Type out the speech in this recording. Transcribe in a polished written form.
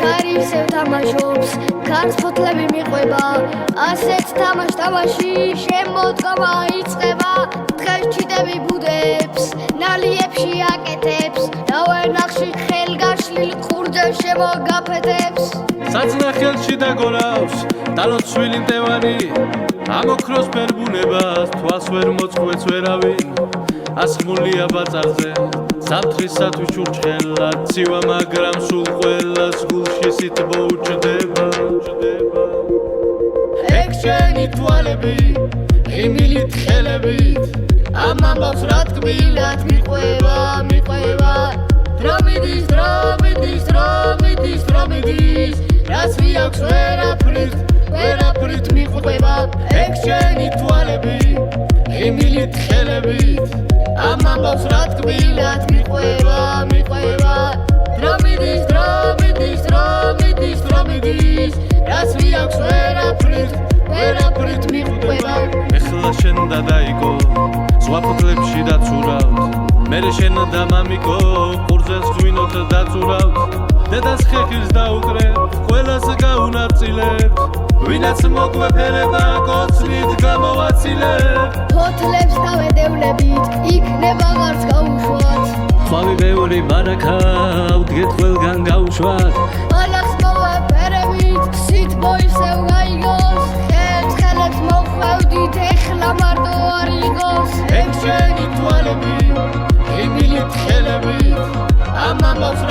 Karivsev tamașops, Cars fotlebi miqveba, Aset tamași შემოდგომა იწყება, დღეს ჩიდები ბუდებს, ნალიებში აკეთებს, დავენახში ხელგაშლილ ყურძე შემოგაფეთებს. საწნახელში დაგორავს, დალოცვილი მტევანი, ამოქროს ფერბუნებას, თვალს ვერ მოწყვეტს ვერავინ, ასხმულია ბაწარზე, სამთრისათვის ჩურჩხელა, ცივა მაგრამ სულ ყველას გულში სიტბო უჯდება. ეგ შენი თვალები, ღიმილით ხელებით, ამ ამბავს რა თქმილად მიყვება. დრომიდის, რას ვიაქვს ვერაფრით მიყვება. ეგ შენი თვალები, ღიმილით ხელებით, ამ ამბავს რა თქმილად მიყვება. დრომიდის, რას ვიაქვს ვერაფრით მიყვება. ეხლა შენ და დაიგო, ზვაფხლებში დაცურავთ, მერე შენ და მამიკო, ყურძენს ღვინოთ დაწურავთ. დედას ხეხილს დაუკრეთ, ყველას გაუნაწილებთ, ვინაც მოგვეფერება, კოცნით გამოვაცილებთ. ფოთლებს დავედევლებით, იქნება ღარს გაუშვათ. ხვავი ბევრი ბარაქა, ვდგეთ ყველგან გაუშვათ. ალახს მოვაფერებით, სიტბო ისევ გაიგოს, ხელებს მოხვევდით, ეხლა მარტო არ იგოს. ეგ შენი თვალები, ღიმილით ხელებით, ამ ამბავს